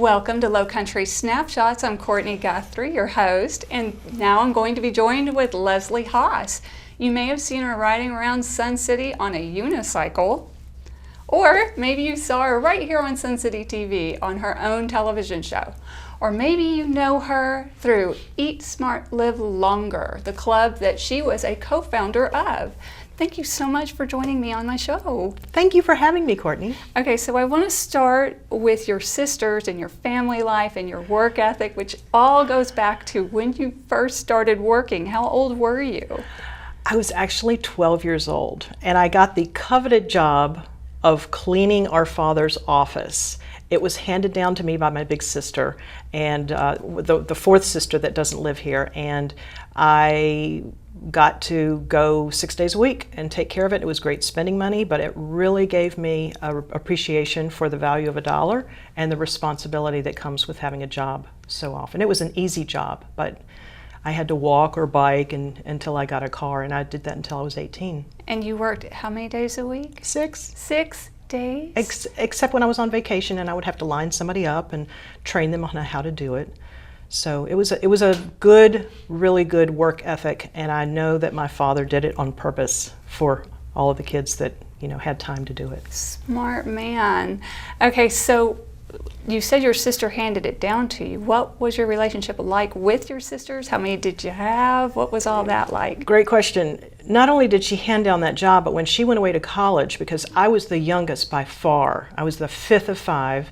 Welcome to Lowcountry Snapshots. I'm Courtenay Guthrie, your host, and now I'm going to be joined with Leslie Haas. You may have seen her riding around Sun City on a unicycle, or maybe you saw her right here on Sun City TV on her own television show. Or maybe you know her through Eat Smart, Live Longer, the club that she was a co-founder of. Thank you so much for joining me on my show. Thank you for having me, Courtenay. Okay, so I want to start with your sisters and your family life and your work ethic, which all goes back to when you first started working. How old were you? I was actually 12 years old, and I got the coveted job of cleaning our father's office. It was handed down to me by my big sister, and the fourth sister that doesn't live here, and I got to go 6 days a week and take care of it. It was great spending money, but it really gave me an appreciation for the value of a dollar and the responsibility that comes with having a job so often. It was an easy job, but I had to walk or bike until I got a car, and I did that until I was 18. And you worked how many days a week? 6. 6 days? Except when I was on vacation and I would have to line somebody up and train them on how to do it. So it was a good, really good work ethic, and I know that my father did it on purpose for all of the kids that, had time to do it. Smart man. Okay, so you said your sister handed it down to you. What was your relationship like with your sisters? How many did you have? What was all that like? Great question. Not only did she hand down that job, but when she went away to college, because I was the youngest by far, I was the fifth of 5,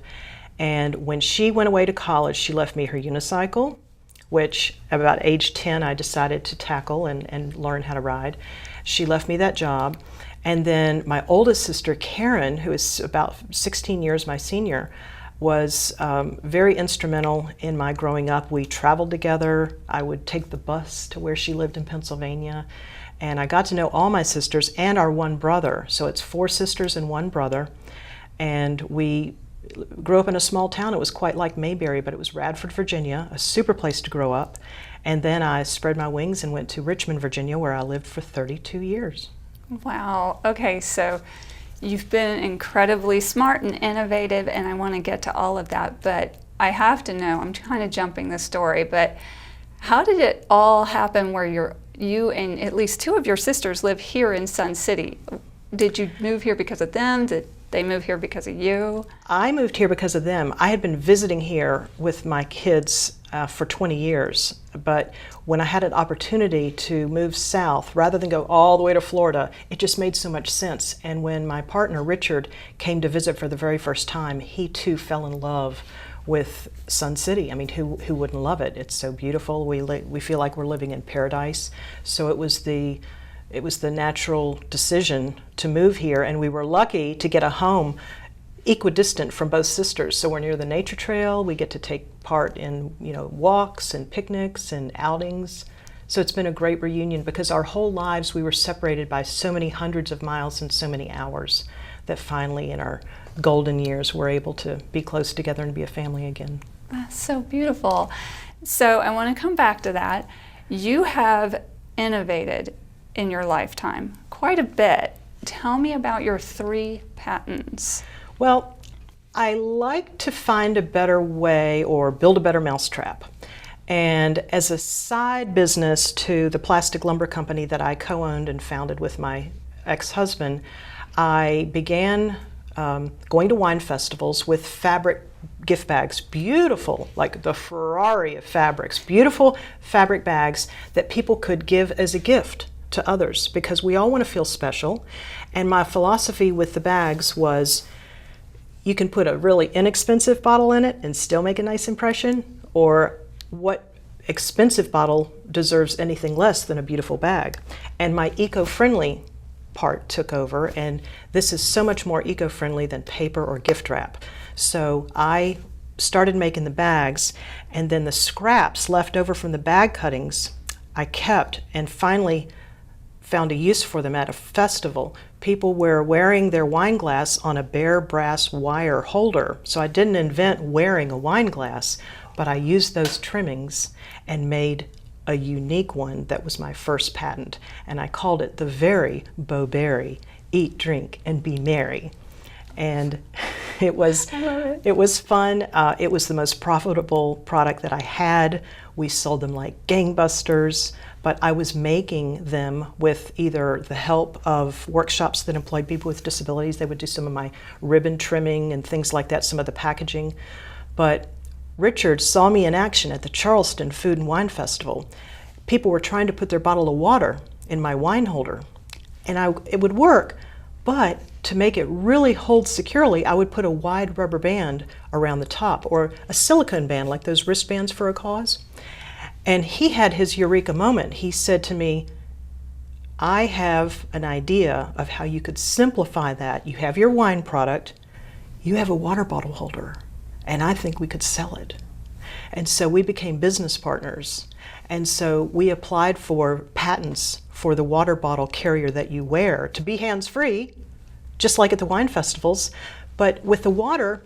and when she went away to college, she left me her unicycle, which at about age 10 I decided to tackle and learn how to ride. She left me that job. And then my oldest sister, Karen, who is about 16 years my senior, was very instrumental in my growing up. We traveled together. I would take the bus to where she lived in Pennsylvania. And I got to know all my sisters and our one brother. So it's 4 sisters and 1 brother. And we grew up in a small town. It was quite like Mayberry, but it was Radford, Virginia, a super place to grow up. And then I spread my wings and went to Richmond, Virginia, where I lived for 32 years. Wow. Okay, so you've been incredibly smart and innovative, and I want to get to all of that, but I have to know, I'm kind of jumping the story, but how did it all happen where you and at least 2 of your sisters live here in Sun City? Did you move here because of them? Did they move here because of you? I moved here because of them. I had been visiting here with my kids for 20 years, but when I had an opportunity to move south, rather than go all the way to Florida, it just made so much sense. And when my partner, Richard, came to visit for the very first time, he too fell in love with Sun City. I mean, who wouldn't love it? It's so beautiful. We feel like we're living in paradise. So it was the natural decision to move here, and we were lucky to get a home equidistant from both sisters. So we're near the nature trail. We get to take part in walks and picnics and outings. So it's been a great reunion, because our whole lives we were separated by so many hundreds of miles and so many hours that finally in our golden years we're able to be close together and be a family again. That's so beautiful. So I want to come back to that. You have innovated in your lifetime quite a bit. Tell me about your 3 patents. Well, I like to find a better way or build a better mousetrap. And as a side business to the plastic lumber company that I co-owned and founded with my ex-husband, I began going to wine festivals with fabric gift bags, beautiful, like the Ferrari of fabrics, beautiful fabric bags that people could give as a gift to others, because we all want to feel special. And my philosophy with the bags was, you can put a really inexpensive bottle in it and still make a nice impression, or what expensive bottle deserves anything less than a beautiful bag? And my eco-friendly part took over, and this is so much more eco-friendly than paper or gift wrap. So I started making the bags, and then the scraps left over from the bag cuttings I kept, and finally found a use for them at a festival. People were wearing their wine glass on a bare brass wire holder. So I didn't invent wearing a wine glass, but I used those trimmings and made a unique one that was my first patent. And I called it the Very Bowberry Eat, Drink, and Be Merry. And It was, I love it. it was fun. It was the most profitable product that I had. We sold them like gangbusters, but I was making them with either the help of workshops that employed people with disabilities. They would do some of my ribbon trimming and things like that, some of the packaging. But Richard saw me in action at the Charleston Food and Wine Festival. People were trying to put their bottle of water in my wine holder, and it would work, but to make it really hold securely, I would put a wide rubber band around the top, or a silicone band like those wristbands for a cause. And he had his eureka moment. He said to me, I have an idea of how you could simplify that. You have your wine product, you have a water bottle holder, and I think we could sell it. And so we became business partners. And so we applied for patents for the water bottle carrier that you wear to be hands-free, just like at the wine festivals. But with the water,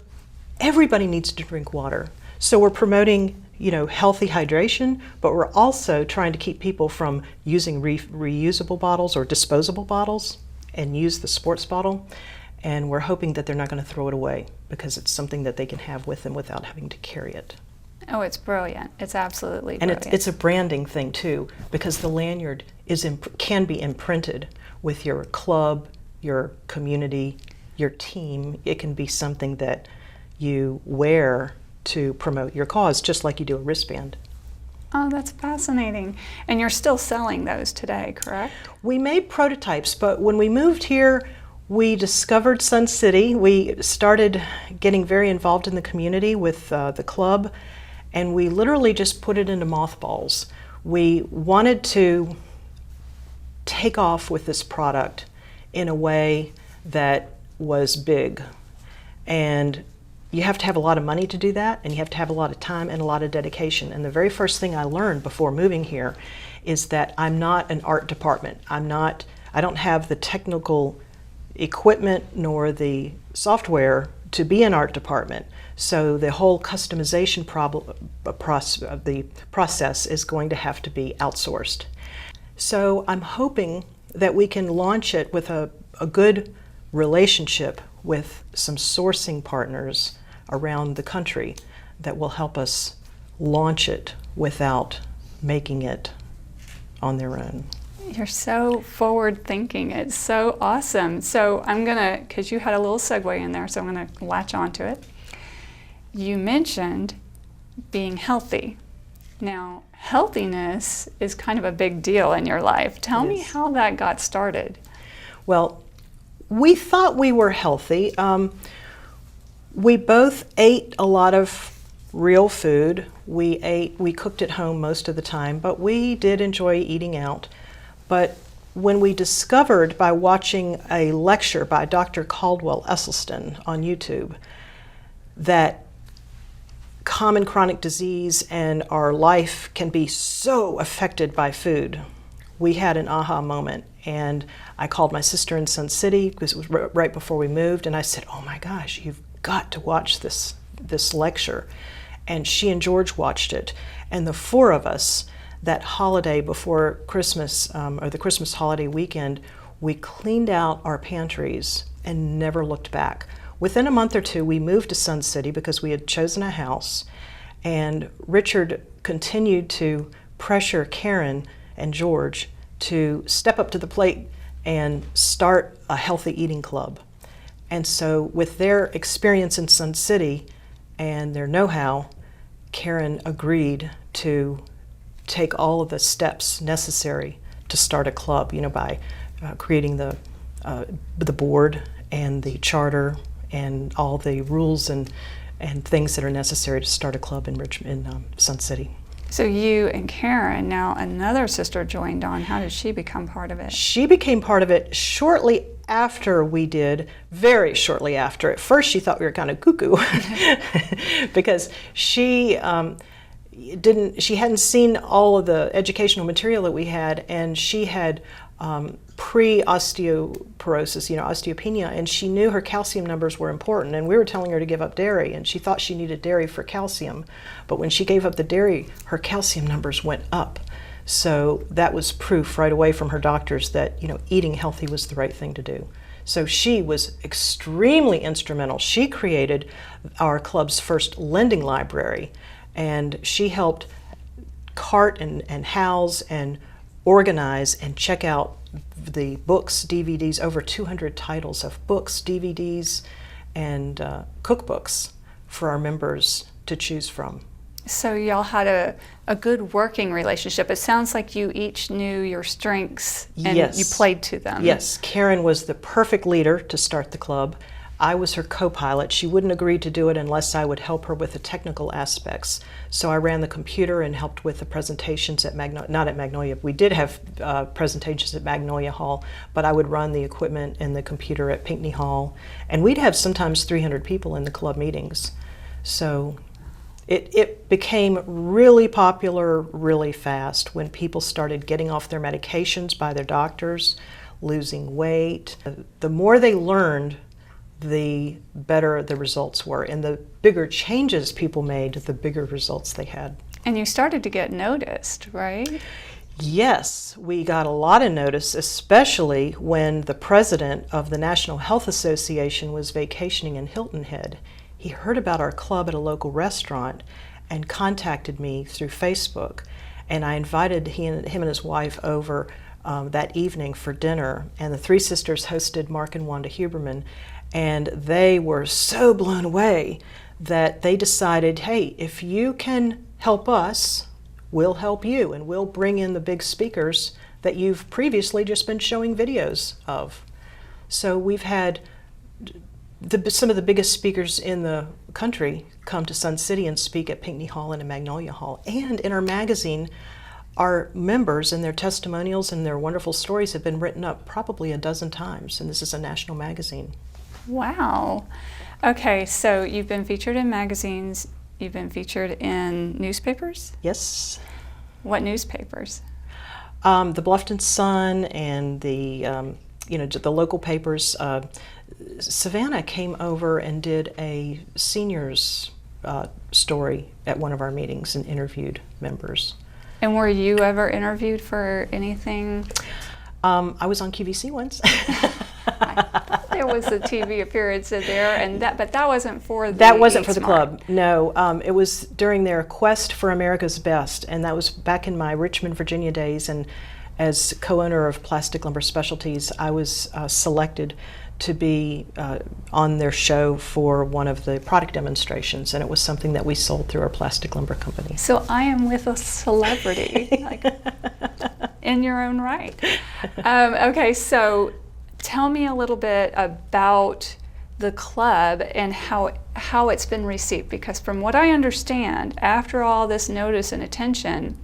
everybody needs to drink water. So we're promoting, healthy hydration, but we're also trying to keep people from using reusable bottles or disposable bottles and use the sports bottle. And we're hoping that they're not going to throw it away because it's something that they can have with them without having to carry it. Oh, it's brilliant. It's absolutely And brilliant. it's a branding thing too, because the lanyard can be imprinted with your club, your community, your team. It can be something that you wear to promote your cause, just like you do a wristband. Oh, that's fascinating. And you're still selling those today, correct? We made prototypes, but when we moved here, we discovered Sun City. We started getting very involved in the community with the club, and we literally just put it into mothballs. We wanted to take off with this product in a way that was big. And you have to have a lot of money to do that, and you have to have a lot of time and a lot of dedication. And the very first thing I learned before moving here is that I'm not an art department. I don't have the technical equipment nor the software to be an art department. So the whole customization the process is going to have to be outsourced. So I'm hoping that we can launch it with a good relationship with some sourcing partners around the country that will help us launch it without making it on their own. You're so forward thinking. It's so awesome. So I'm going to, because you had a little segue in there, so I'm going to latch onto it. You mentioned being healthy. Now, healthiness is kind of a big deal in your life. Tell me how that got started. Well, we thought we were healthy. We both ate a lot of real food. We cooked at home most of the time, but we did enjoy eating out. But when we discovered by watching a lecture by Dr. Caldwell Esselstyn on YouTube that common chronic disease and our life can be so affected by food, we had an aha moment. And I called my sister in Sun City, because it was right before we moved, and I said, oh my gosh, you've got to watch this lecture. And she and George watched it. And the four of us, that holiday before Christmas, or the Christmas holiday weekend, we cleaned out our pantries and never looked back. Within a month or two, we moved to Sun City because we had chosen a house, and Richard continued to pressure Karen and George to step up to the plate and start a healthy eating club. And so with their experience in Sun City and their know-how, Karen agreed to take all of the steps necessary to start a club, by creating the board and the charter and all the rules and things that are necessary to start a club in Sun City. So you and Karen, now another sister joined on. How did she become part of it? She became part of it shortly after we did, very shortly after. At first she thought we were kind of cuckoo because she hadn't seen all of the educational material that we had, and she had pre-osteoporosis, osteopenia, and she knew her calcium numbers were important, and we were telling her to give up dairy, and she thought she needed dairy for calcium, but when she gave up the dairy, her calcium numbers went up. So that was proof right away from her doctors that, eating healthy was the right thing to do. So she was extremely instrumental. She created our club's first lending library, and she helped cart and house and organize and check out the books, DVDs, over 200 titles of books, DVDs, and cookbooks for our members to choose from. So y'all had a good working relationship. It sounds like you each knew your strengths and Yes. you played to them. Yes, Karen was the perfect leader to start the club. I was her co-pilot. She wouldn't agree to do it unless I would help her with the technical aspects. So I ran the computer and helped with the presentations at not at Magnolia. We did have presentations at Magnolia Hall, but I would run the equipment and the computer at Pinckney Hall. And we'd have sometimes 300 people in the club meetings. So it became really popular really fast when people started getting off their medications by their doctors, losing weight. The more they learned, the better the results were. And the bigger changes people made, the bigger results they had. And you started to get noticed, right? Yes, we got a lot of notice, especially when the president of the National Health Association was vacationing in Hilton Head. He heard about our club at a local restaurant and contacted me through Facebook. And I invited him and his wife over that evening for dinner. And the three sisters hosted Mark and Wanda Huberman. And they were so blown away that they decided, hey, if you can help us, we'll help you. And we'll bring in the big speakers that you've previously just been showing videos of. So we've had some of the biggest speakers in the country come to Sun City and speak at Pinckney Hall and at Magnolia Hall. And in our magazine, our members and their testimonials and their wonderful stories have been written up probably a dozen times, and this is a national magazine. Wow. Okay, so you've been featured in magazines, you've been featured in newspapers? Yes. What newspapers? The Bluffton Sun and the local papers. Savannah came over and did a seniors story at one of our meetings and interviewed members. And were you ever interviewed for anything? I was on QVC once. I thought there was a TV appearance in there, but that wasn't for the That wasn't for the Eat club. No, it was during their Quest for America's Best, and that was back in my Richmond, Virginia days. And as co-owner of Plastic Lumber Specialties, I was selected to be on their show for one of the product demonstrations, and it was something that we sold through our plastic lumber company. So I am with a celebrity, like, in your own right. Okay, so tell me a little bit about the club and how it's been received, because from what I understand, after all this notice and attention,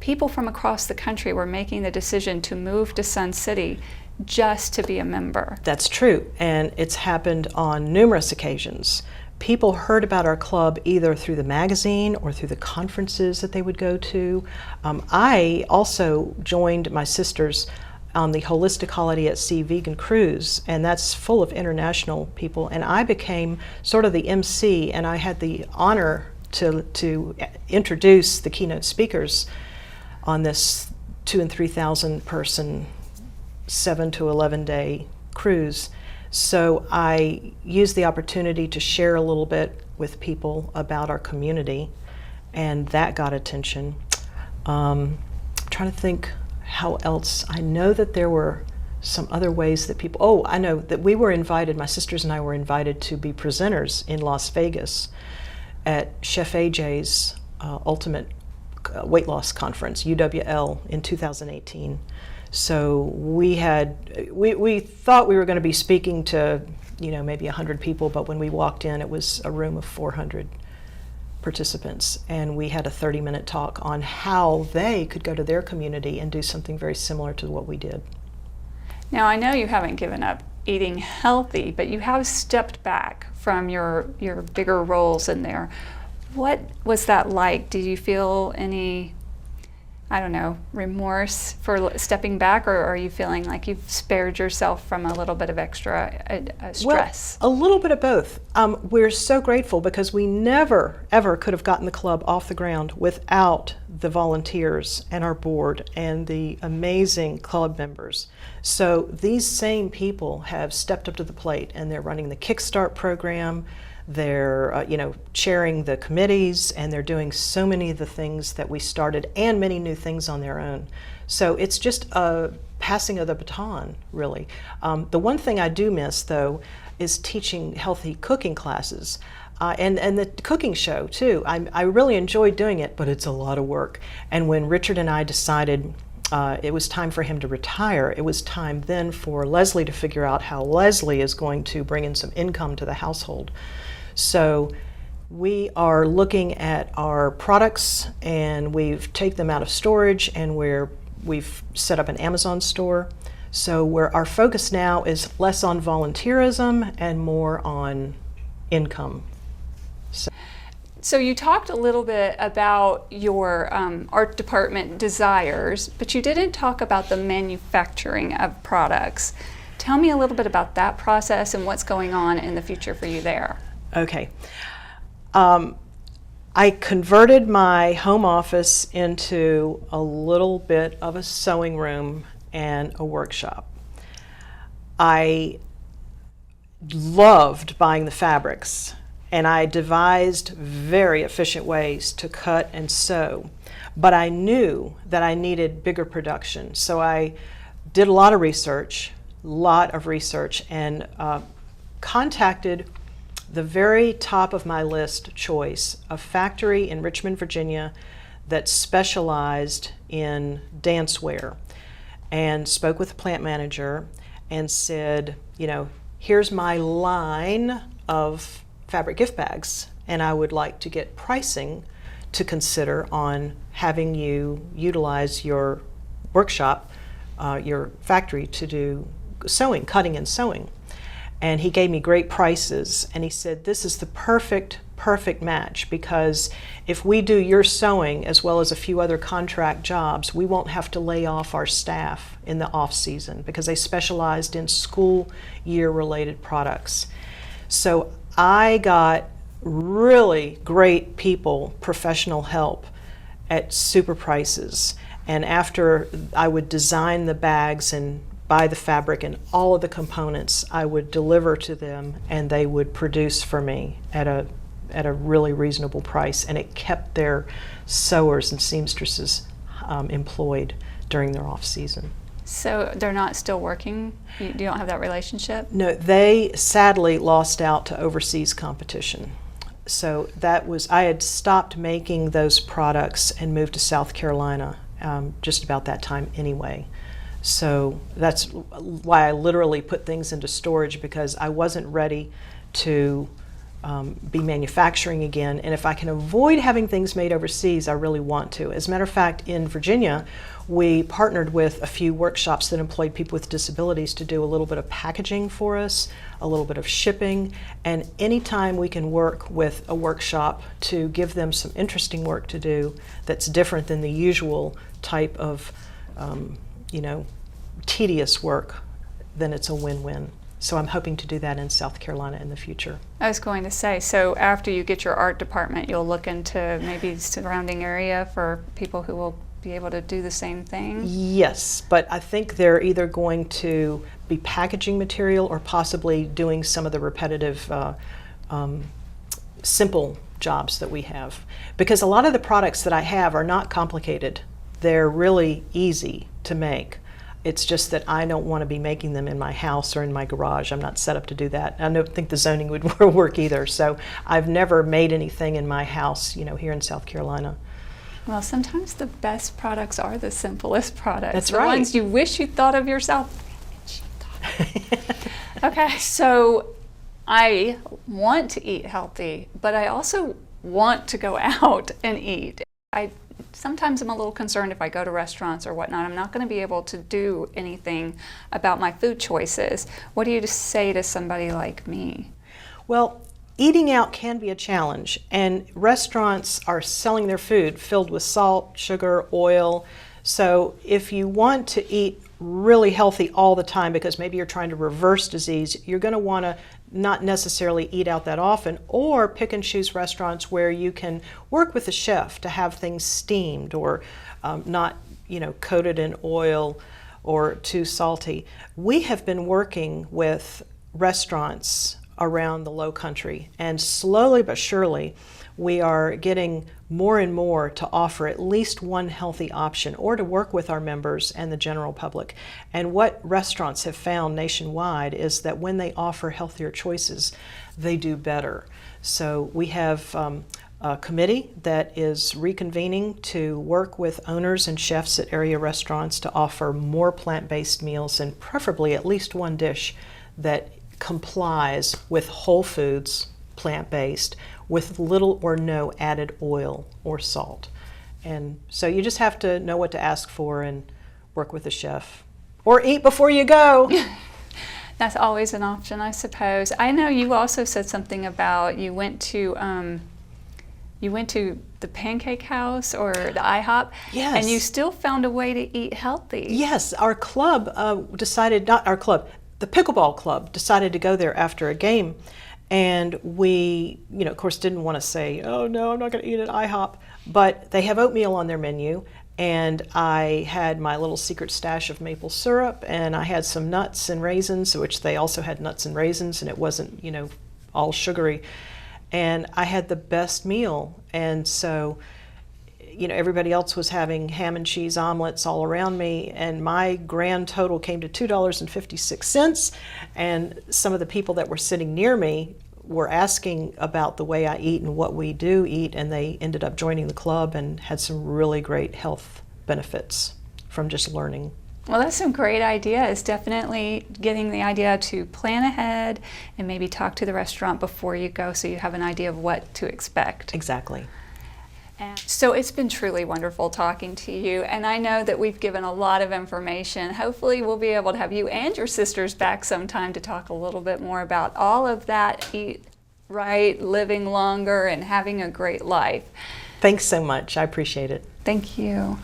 people from across the country were making the decision to move to Sun City just to be a member. That's true, and it's happened on numerous occasions. People heard about our club either through the magazine or through the conferences that they would go to. I also joined my sisters on the Holistic Holiday at Sea vegan cruise, and that's full of international people, and I became sort of the MC, and I had the honor to introduce the keynote speakers on this 2,000 and 3,000 person 7 to 11 day cruise. So I used the opportunity to share a little bit with people about our community, and that got attention. Trying to think how else. I know that there were some other ways that people, I know that we were invited, my sisters and I were invited to be presenters in Las Vegas at Chef AJ's Ultimate Weight Loss Conference, UWL, in 2018. So we thought we were going to be speaking to, maybe 100 people, but when we walked in, it was a room of 400 participants, and we had a 30-minute talk on how they could go to their community and do something very similar to what we did. Now, I know you haven't given up eating healthy, but you have stepped back from your bigger roles in there. What was that like? Did you feel any I don't know, remorse for stepping back, or are you feeling like you've spared yourself from a little bit of extra stress? Well, a little bit of both. We're so grateful because we never, ever could have gotten the club off the ground without the volunteers and our board and the amazing club members. So these same people have stepped up to the plate, and they're running the Kickstart program. They're, chairing the committees, and they're doing so many of the things that we started and many new things on their own. So it's just a passing of the baton, really. The one thing I do miss, though, is teaching healthy cooking classes. And the cooking show, too. I really enjoy doing it, but it's a lot of work. And when Richard and I decided it was time for him to retire, it was time then for Leslie to figure out how Leslie is going to bring in some income to the household. So we are looking at our products, and we've taken them out of storage, and we've set up an Amazon store. So where our focus now is less on volunteerism and more on income. So you talked a little bit about your art department desires, but you didn't talk about the manufacturing of products. Tell me a little bit about that process and what's going on in the future for you there. Okay. I converted my home office into a little bit of a sewing room and a workshop. I loved buying the fabrics, and I devised very efficient ways to cut and sew, but I knew that I needed bigger production. So I did a lot of research, and contacted the very top of my list choice, a factory in Richmond, Virginia that specialized in dancewear, and spoke with the plant manager and said, here's my line of fabric gift bags, and I would like to get pricing to consider on having you utilize your workshop, your factory, to do sewing, cutting and sewing. And he gave me great prices, and he said, this is the perfect match, because if we do your sewing as well as a few other contract jobs, we won't have to lay off our staff in the off season, because they specialized in school year related products. So I got really great people, professional help at super prices. And after I would design the bags and buy the fabric and all of the components, I would deliver to them, and they would produce for me at a really reasonable price, and it kept their sewers and seamstresses employed during their off season. So they're not still working? You don't have that relationship? No, they sadly lost out to overseas competition. So I had stopped making those products and moved to South Carolina just about that time anyway. So that's why I literally put things into storage, because I wasn't ready to be manufacturing again. And if I can avoid having things made overseas, I really want to. As a matter of fact, in Virginia, we partnered with a few workshops that employed people with disabilities to do a little bit of packaging for us, a little bit of shipping, and anytime we can work with a workshop to give them some interesting work to do that's different than the usual type of tedious work, then it's a win-win. So I'm hoping to do that in South Carolina in the future. I was going to say, so after you get your art department, you'll look into maybe surrounding area for people who will be able to do the same thing? Yes, but I think they're either going to be packaging material or possibly doing some of the repetitive, simple jobs that we have. Because a lot of the products that I have are not complicated. They're really easy to make. It's just that I don't want to be making them in my house or in my garage. I'm not set up to do that. I don't think the zoning would work either. So I've never made anything in my house, here in South Carolina. Well, sometimes the best products are the simplest products. That's the right. ones you wish you thought of yourself. Okay, so I want to eat healthy, but I also want to go out and eat. Sometimes I'm a little concerned if I go to restaurants or whatnot, I'm not going to be able to do anything about my food choices. What do you say to somebody like me? Well, eating out can be a challenge, and restaurants are selling their food filled with salt, sugar, oil. So if you want to eat really healthy all the time because maybe you're trying to reverse disease, you're going to want to not necessarily eat out that often, or pick and choose restaurants where you can work with the chef to have things steamed or not, coated in oil or too salty. We have been working with restaurants around the Lowcountry, and slowly but surely we are getting more and more to offer at least one healthy option, or to work with our members and the general public. And what restaurants have found nationwide is that when they offer healthier choices, they do better. So we have a committee that is reconvening to work with owners and chefs at area restaurants to offer more plant-based meals, and preferably at least one dish that complies with whole foods, plant-based, with little or no added oil or salt. And so you just have to know what to ask for and work with the chef. Or eat before you go. That's always an option, I suppose. I know you also said something about you went to the Pancake House or the IHOP, Yes. and you still found a way to eat healthy. Yes, our club decided, not our club, the pickleball club decided to go there after a game. And we, of course, didn't want to say, oh no, I'm not going to eat at IHOP. But they have oatmeal on their menu. And I had my little secret stash of maple syrup, and I had some nuts and raisins, which they also had nuts and raisins, and it wasn't, all sugary. And I had the best meal. And so, everybody else was having ham and cheese omelets all around me, and my grand total came to $2.56. And some of the people that were sitting near me were asking about the way I eat and what we do eat, and they ended up joining the club and had some really great health benefits from just learning. Well, that's some great ideas. Definitely getting the idea to plan ahead and maybe talk to the restaurant before you go so you have an idea of what to expect. Exactly. And so it's been truly wonderful talking to you, and I know that we've given a lot of information. Hopefully we'll be able to have you and your sisters back sometime to talk a little bit more about all of that, eat right, living longer, and having a great life. Thanks so much. I appreciate it. Thank you.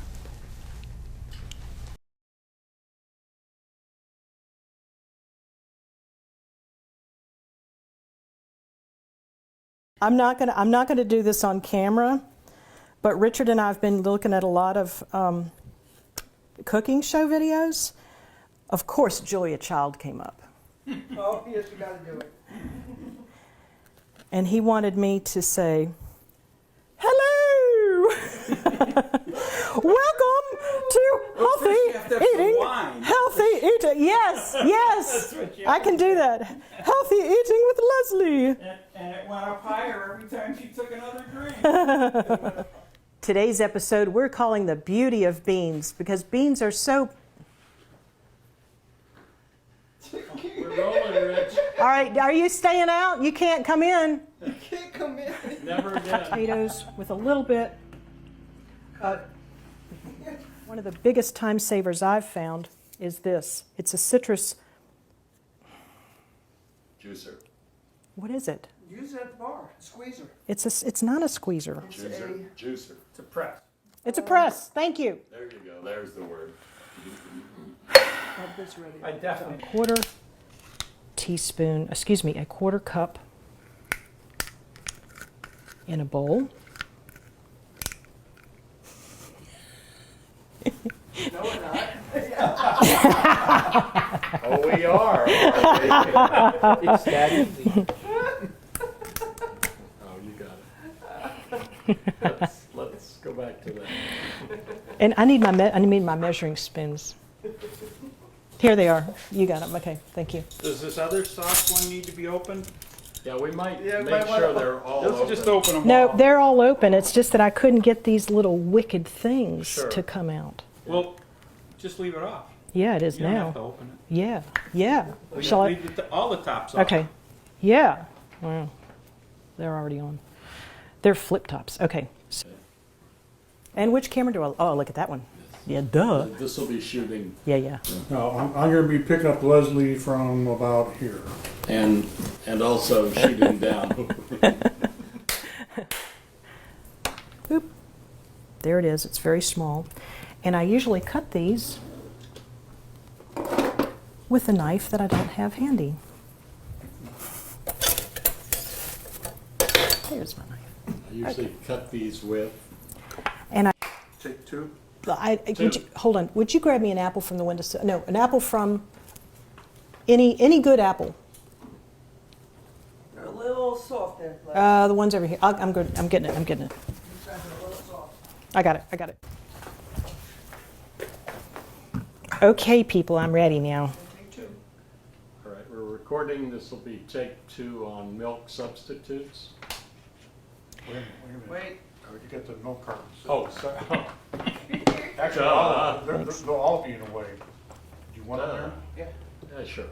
I'm not going to do this on camera. But Richard and I have been looking at a lot of cooking show videos. Of course, Julia Child came up. Oh, yes, you got to do it. And he wanted me to say, hello! Welcome to Healthy Eating. Healthy Eating. Yes, yes. I can do that. Healthy Eating with Leslie. And it went up higher every time she took another drink. Today's episode we're calling The Beauty of Beans, because beans are so... We're rolling, Rich. All right, are you staying out? You can't come in. You can't come in. Never again. Potatoes with a little bit of... One of the biggest time savers I've found is this. It's a citrus... Juicer. What is it? Use it at the bar. Squeezer. It's not a squeezer. Juicer. Juicer. It's a press. It's a press. Thank you. There you go. There's the word. Have this ready. I definitely. A quarter cup in a bowl. No, we're not. Oh, we are. It's that easy. Oh, you got it. Let's go back to that. And I need my measuring spoons. Here they are. You got them. Okay, thank you. Does this other sauce one need to be opened? Yeah, we might Yeah, make might sure wanna- they're all Let's open. just open them No, all. they're all open. It's just that I couldn't get these little wicked things Sure. to come out. Well, just leave it off. Yeah, it is You don't have to now. open it. Yeah, yeah. We Shall I? leave all the tops off. Okay. Yeah. Well, they're already on. They're flip tops. Okay. And which camera do I? Oh, look at that one. Yes. Yeah, duh. This will be shooting Yeah. No, I'm gonna be picking up Leslie from about here. and also shooting down. Boop. There it is. It's very small. And I usually cut these with a knife that I don't have handy. There's my knife. I usually cut these with. And Take two. hold on. Would you grab me an apple from the windowsill? No, an apple from any good apple. They're a little soft there, Leslie. The ones over here. I'm good. I'm getting it. These guys are a little soft. I got it. Okay, people, I'm ready now. Take two. All right, we're recording. This will be take 2 on milk substitutes. Wait a minute. Wait. Oh, you got the milk cartons. Oh, sorry. Actually, they'll all be in a way. Do you want them there? Yeah. Sure.